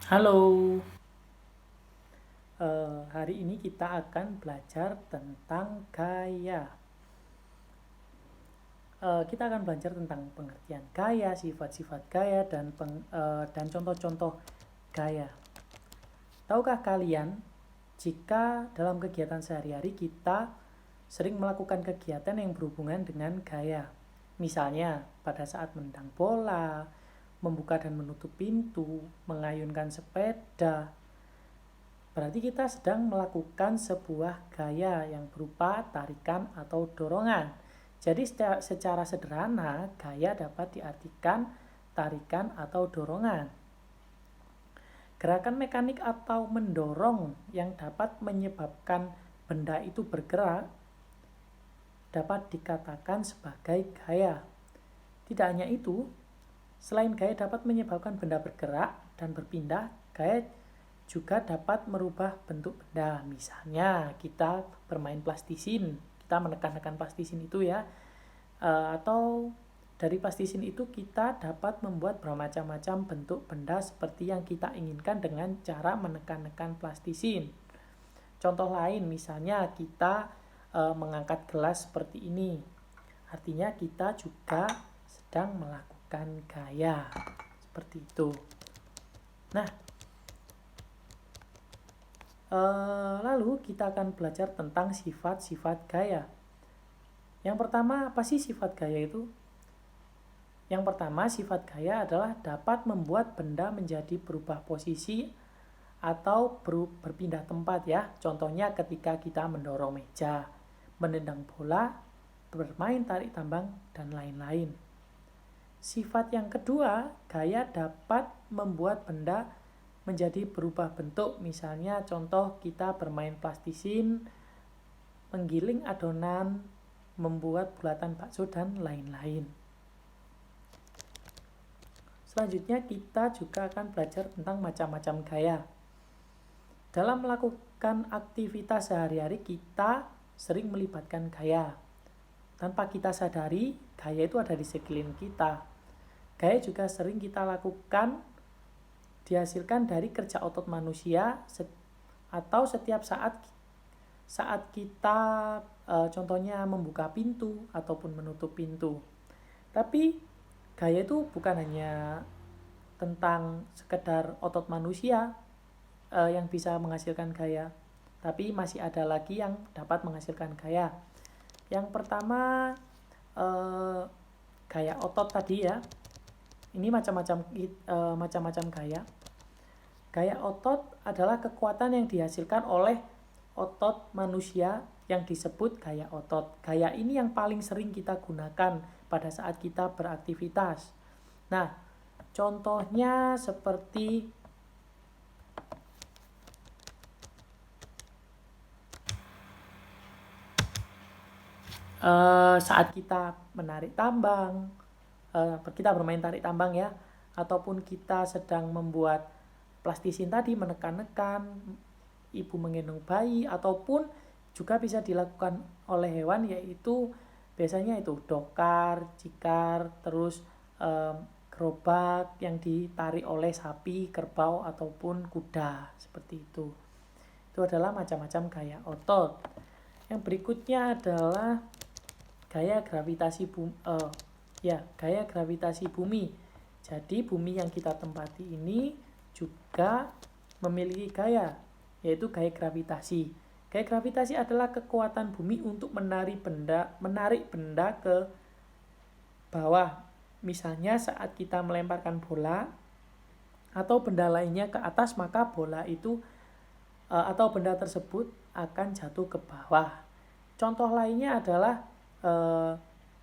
Halo, hari ini kita akan belajar tentang gaya. Kita akan belajar tentang pengertian gaya, sifat-sifat gaya, dan contoh-contoh gaya. Tahukah kalian, jika dalam kegiatan sehari-hari kita sering melakukan kegiatan yang berhubungan dengan gaya. Misalnya, pada saat menendang bola, membuka dan menutup pintu, mengayunkan sepeda. Berarti kita sedang melakukan sebuah gaya yang berupa tarikan atau dorongan. Jadi secara sederhana, gaya dapat diartikan tarikan atau dorongan. Gerakan mekanik atau mendorong yang dapat menyebabkan benda itu bergerak dapat dikatakan sebagai gaya. Tidak hanya itu, selain gaya dapat menyebabkan benda bergerak dan berpindah, gaya juga dapat merubah bentuk benda. Misalnya kita bermain plastisin, kita menekan-nekan plastisin itu ya, atau dari plastisin itu kita dapat membuat bermacam-macam bentuk benda seperti yang kita inginkan dengan cara menekan-nekan plastisin. Contoh lain, misalnya kita mengangkat gelas seperti ini, artinya kita juga sedang melakukan gaya seperti itu. Nah, lalu kita akan belajar tentang sifat-sifat gaya. Yang pertama, apa sih sifat gaya itu? Yang pertama, sifat gaya adalah dapat membuat benda menjadi berubah posisi atau berpindah tempat ya. Contohnya ketika kita mendorong meja, menendang bola, bermain tarik tambang, dan lain-lain. Sifat yang kedua, gaya dapat membuat benda menjadi berubah bentuk. Misalnya contoh kita bermain plastisin, menggiling adonan, membuat bulatan bakso, dan lain-lain. Selanjutnya kita juga akan belajar tentang macam-macam gaya. Dalam melakukan aktivitas sehari-hari kita sering melibatkan gaya. Tanpa kita sadari, gaya itu ada di sekeliling kita. Gaya juga sering kita lakukan dihasilkan dari kerja otot manusia atau setiap saat kita contohnya membuka pintu ataupun menutup pintu. Tapi gaya itu bukan hanya tentang sekedar otot manusia yang bisa menghasilkan gaya, tapi masih ada lagi yang dapat menghasilkan gaya. Yang pertama gaya otot tadi ya. Ini macam-macam gaya. Gaya otot adalah kekuatan yang dihasilkan oleh otot manusia yang disebut gaya otot. Gaya ini yang paling sering kita gunakan pada saat kita beraktivitas. Nah, contohnya seperti saat kita menarik tambang, kita bermain tarik tambang ya, ataupun kita sedang membuat plastisin tadi, menekan-nekan, ibu menggendong bayi, ataupun juga bisa dilakukan oleh hewan, yaitu biasanya itu dokar, cikar, terus gerobak yang ditarik oleh sapi, kerbau, ataupun kuda, seperti itu. Itu adalah macam-macam gaya otot. Yang berikutnya adalah gaya gravitasi bumi. Jadi bumi yang kita tempati ini juga memiliki gaya, yaitu gaya gravitasi. Gaya gravitasi adalah kekuatan bumi untuk menarik benda ke bawah. Misalnya saat kita melemparkan bola atau benda lainnya ke atas, maka bola itu atau benda tersebut akan jatuh ke bawah. Contoh lainnya adalah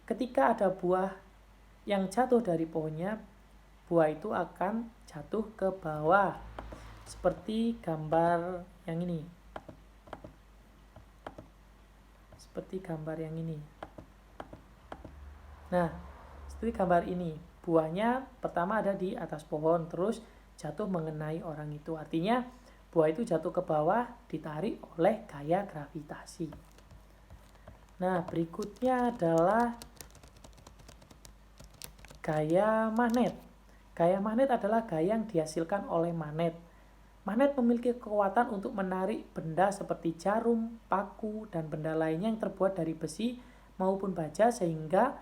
ketika ada buah yang jatuh dari pohonnya, buah itu akan jatuh ke bawah. Seperti gambar yang ini. Nah, seperti gambar ini. Buahnya pertama ada di atas pohon, terus jatuh mengenai orang itu. Artinya buah itu jatuh ke bawah, ditarik oleh gaya gravitasi. Nah, berikutnya adalah gaya magnet. Gaya magnet adalah gaya yang dihasilkan oleh magnet. Magnet memiliki kekuatan untuk menarik benda seperti jarum, paku, dan benda lainnya yang terbuat dari besi maupun baja sehingga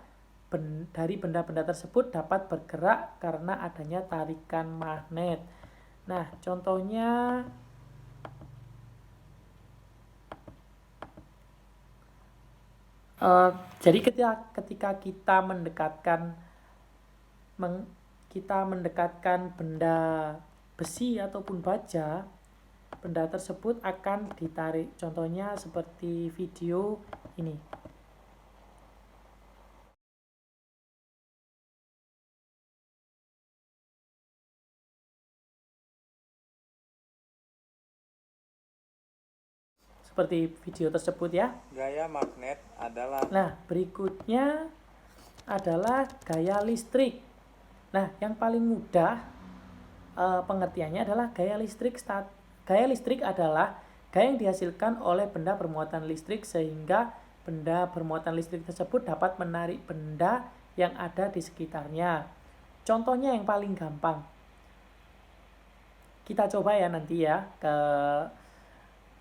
dari benda-benda tersebut dapat bergerak karena adanya tarikan magnet. Nah, contohnya jadi ketika kita mendekatkan benda besi ataupun baja, benda tersebut akan ditarik. Contohnya seperti video ini. Seperti video tersebut ya. Gaya magnet adalah. Nah, berikutnya adalah gaya listrik. Nah, yang paling mudah pengertiannya adalah gaya listrik. Gaya listrik adalah gaya yang dihasilkan oleh benda bermuatan listrik sehingga benda bermuatan listrik tersebut dapat menarik benda yang ada di sekitarnya. Contohnya yang paling gampang. Kita coba ya nanti ya.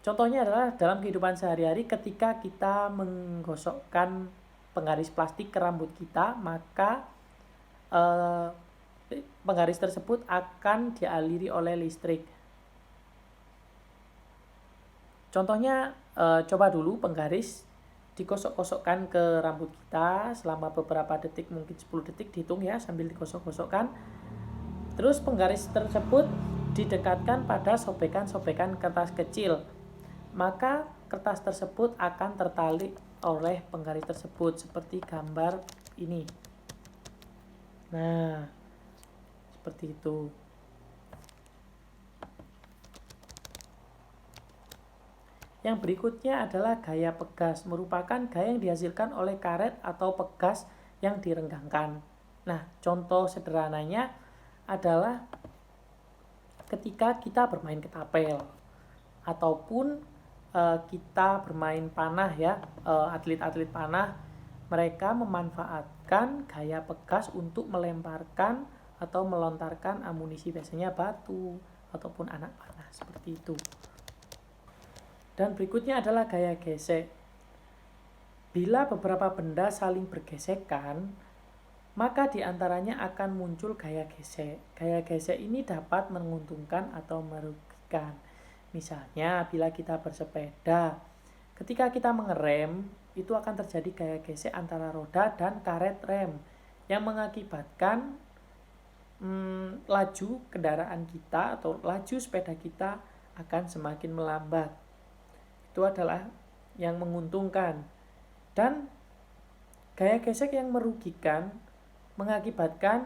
Contohnya adalah dalam kehidupan sehari-hari ketika kita menggosokkan penggaris plastik ke rambut kita, maka penggaris tersebut akan dialiri oleh listrik. Contohnya coba dulu penggaris digosok-gosokkan ke rambut kita selama beberapa detik, mungkin 10 detik, dihitung ya sambil digosok-gosokkan. Terus penggaris tersebut didekatkan pada sobekan-sobekan kertas kecil. Maka kertas tersebut akan tertali oleh penggaris tersebut seperti gambar ini. Nah, seperti itu. Yang berikutnya adalah gaya pegas, merupakan gaya yang dihasilkan oleh karet atau pegas yang direnggangkan. Nah, contoh sederhananya adalah ketika kita bermain ketapel ataupun kita bermain panah ya, atlet-atlet panah, mereka memanfaatkan gaya pegas untuk melemparkan atau melontarkan amunisi, biasanya batu ataupun anak panah, seperti itu. Dan berikutnya adalah gaya gesek. Bila beberapa benda saling bergesekan, maka diantaranya akan muncul gaya gesek. Gaya gesek ini dapat menguntungkan atau merugikan. Misalnya bila kita bersepeda, ketika kita mengerem, itu akan terjadi gaya gesek antara roda dan karet rem yang mengakibatkan laju kendaraan kita atau laju sepeda kita akan semakin melambat. Itu adalah yang menguntungkan. Dan gaya gesek yang merugikan mengakibatkan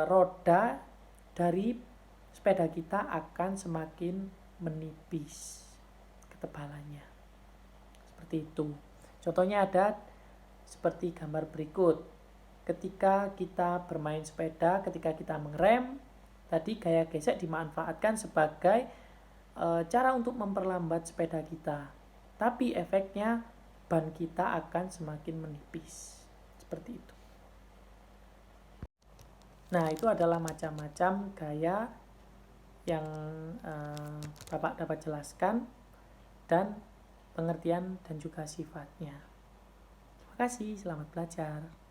roda dari sepeda kita akan semakin menipis ketebalannya, seperti itu. Contohnya ada seperti gambar berikut. Ketika kita bermain sepeda, ketika kita mengerem, tadi gaya gesek dimanfaatkan sebagai cara untuk memperlambat sepeda kita, tapi efeknya ban kita akan semakin menipis, seperti itu. Nah, itu adalah macam-macam gaya yang Bapak dapat jelaskan dan pengertian dan juga sifatnya. Terima kasih, selamat belajar.